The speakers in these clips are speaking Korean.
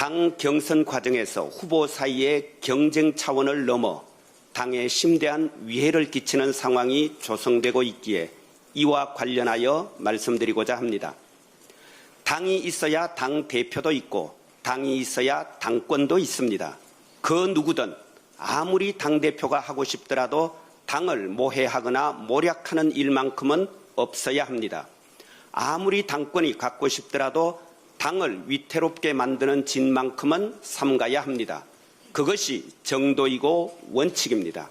당 경선 과정에서 후보 사이의 경쟁 차원을 넘어 당에 심대한 위해를 끼치는 상황이 조성되고 있기에 이와 관련하여 말씀드리고자 합니다. 당이 있어야 당 대표도 있고 당이 있어야 당권도 있습니다. 그 누구든 아무리 당대표가 하고 싶더라도 당을 모해하거나 모략하는 일만큼은 없어야 합니다. 아무리 당권이 갖고 싶더라도 당을 위태롭게 만드는 진만큼은 삼가야 합니다. 그것이 정도이고 원칙입니다.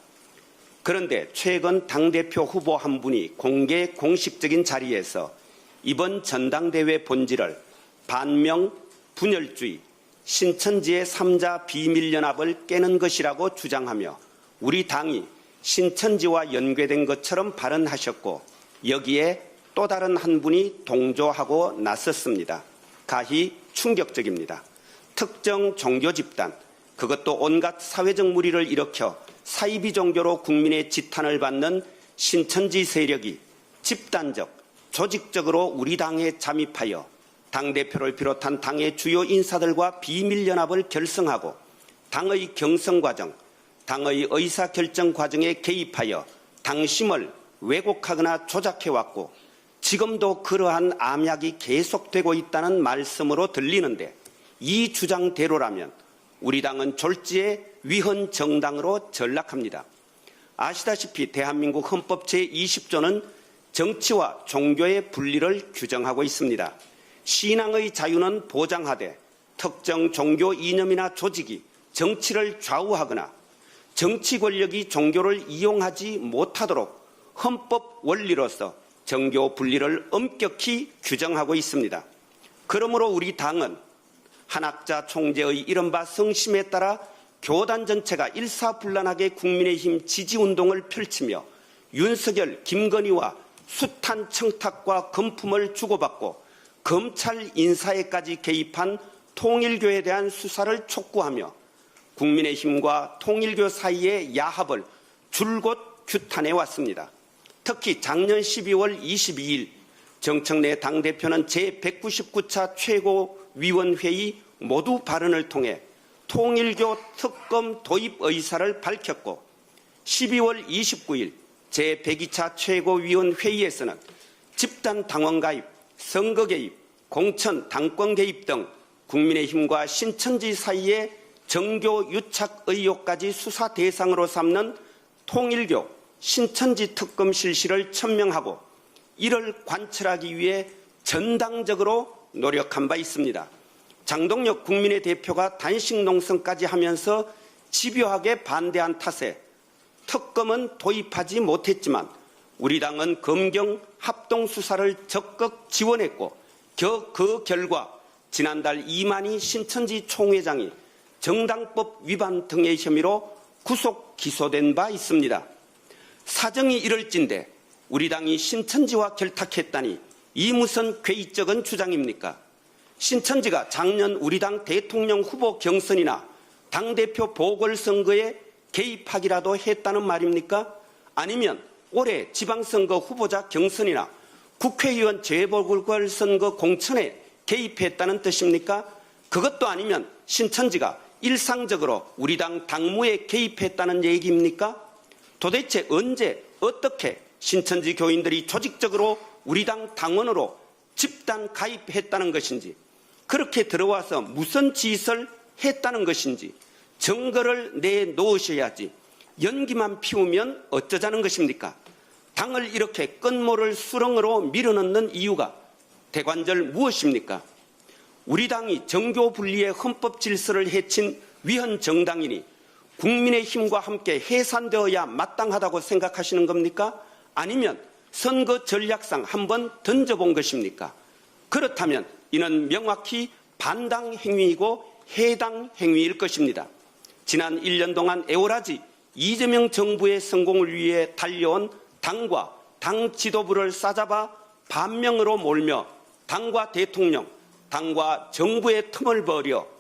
그런데 최근 당대표 후보 한 분이 공개 공식적인 자리에서 이번 전당대회 본질을 반명, 분열주의, 신천지의 3자 비밀연합을 깨는 것이라고 주장하며 우리 당이 신천지와 연계된 것처럼 발언하셨고 여기에 또 다른 한 분이 동조하고 나섰습니다. 가히 충격적입니다. 특정 종교 집단, 그것도 온갖 사회적 물의를 일으켜 사이비 종교로 국민의 지탄을 받는 신천지 세력이 집단적, 조직적으로 우리 당에 잠입하여 당대표를 비롯한 당의 주요 인사들과 비밀연합을 결성하고 당의 경선 과정, 당의 의사결정 과정에 개입하여 당심을 왜곡하거나 조작해왔고 지금도 그러한 암약이 계속되고 있다는 말씀으로 들리는데 이 주장대로라면 우리 당은 졸지에 위헌 정당으로 전락합니다. 아시다시피 대한민국 헌법 제20조는 정치와 종교의 분리를 규정하고 있습니다. 신앙의 자유는 보장하되 특정 종교 이념이나 조직이 정치를 좌우하거나 정치 권력이 종교를 이용하지 못하도록 헌법 원리로서 정교 분리를 엄격히 규정하고 있습니다. 그러므로 우리 당은 한학자 총재의 이른바 성심에 따라 교단 전체가 일사불란하게 국민의힘 지지운동을 펼치며 윤석열, 김건희와 숱한 청탁과 금품을 주고받고 검찰 인사에까지 개입한 통일교에 대한 수사를 촉구하며 국민의힘과 통일교 사이의 야합을 줄곧 규탄해왔습니다. 특히 작년 12월 22일 정청래 당대표는 제199차 최고위원회의 모두 발언을 통해 통일교 특검 도입 의사를 밝혔고 12월 29일 제102차 최고위원회의에서는 집단 당원 가입, 선거 개입, 공천, 당권 개입 등 국민의힘과 신천지 사이의 정교 유착 의혹까지 수사 대상으로 삼는 통일교, 신천지 특검 실시를 천명하고 이를 관철하기 위해 전당적으로 노력한 바 있습니다. 장동혁 국민의 대표가 단식 농성까지 하면서 집요하게 반대한 탓에 특검은 도입하지 못했지만 우리 당은 검경 합동수사를 적극 지원했고 그 결과 지난달 이만희 신천지 총회장이 정당법 위반 등의 혐의로 구속 기소된 바 있습니다. 사정이 이럴진데 우리 당이 신천지와 결탁했다니 이 무슨 괴이적인 주장입니까? 신천지가 작년 우리 당 대통령 후보 경선이나 당대표 보궐선거에 개입하기라도 했다는 말입니까? 아니면 올해 지방선거 후보자 경선이나 국회의원 재보궐선거 공천에 개입했다는 뜻입니까? 그것도 아니면 신천지가 일상적으로 우리 당 당무에 개입했다는 얘기입니까? 도대체 언제 어떻게 신천지 교인들이 조직적으로 우리 당 당원으로 집단 가입했다는 것인지 그렇게 들어와서 무슨 짓을 했다는 것인지 증거를 내놓으셔야지 연기만 피우면 어쩌자는 것입니까? 당을 이렇게 끝모를 수렁으로 밀어넣는 이유가 대관절 무엇입니까? 우리 당이 정교 분리의 헌법 질서를 해친 위헌 정당이니 국민의힘과 함께 해산되어야 마땅하다고 생각하시는 겁니까? 아니면 선거 전략상 한번 던져본 것입니까? 그렇다면 이는 명확히 반당 행위이고 해당 행위일 것입니다. 지난 1년 동안 애월하지 이재명 정부의 성공을 위해 달려온 당과 당 지도부를 싸잡아 반명으로 몰며 당과 대통령, 당과 정부의 틈을 벌여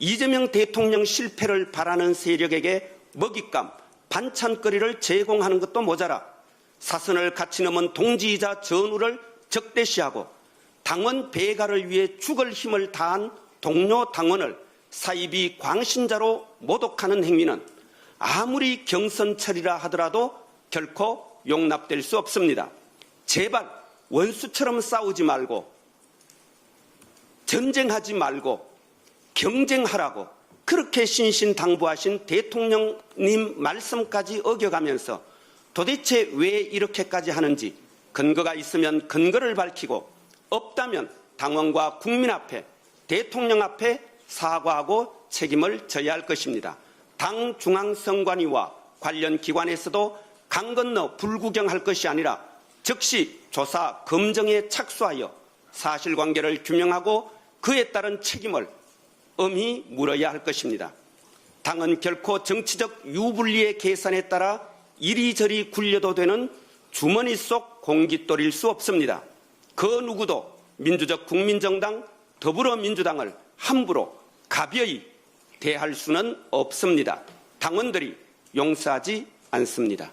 이재명 대통령 실패를 바라는 세력에게 먹잇감, 반찬거리를 제공하는 것도 모자라 사선을 같이 넘은 동지이자 전우를 적대시하고 당원 배가를 위해 죽을 힘을 다한 동료 당원을 사이비 광신자로 모독하는 행위는 아무리 경선철이라 하더라도 결코 용납될 수 없습니다. 제발 원수처럼 싸우지 말고 전쟁하지 말고 경쟁하라고 그렇게 신신당부하신 대통령님 말씀까지 어겨가면서 도대체 왜 이렇게까지 하는지 근거가 있으면 근거를 밝히고 없다면 당원과 국민 앞에 대통령 앞에 사과하고 책임을 져야 할 것입니다. 당 중앙선관위와 관련 기관에서도 강 건너 불구경할 것이 아니라 즉시 조사 검증에 착수하여 사실관계를 규명하고 그에 따른 책임을 엄히 물어야 할 것입니다. 당은 결코 정치적 유불리의 계산에 따라 이리저리 굴려도 되는 주머니 속 공깃돌일 수 없습니다. 그 누구도 민주적 국민정당 더불어민주당을 함부로 가벼이 대할 수는 없습니다. 당원들이 용서하지 않습니다.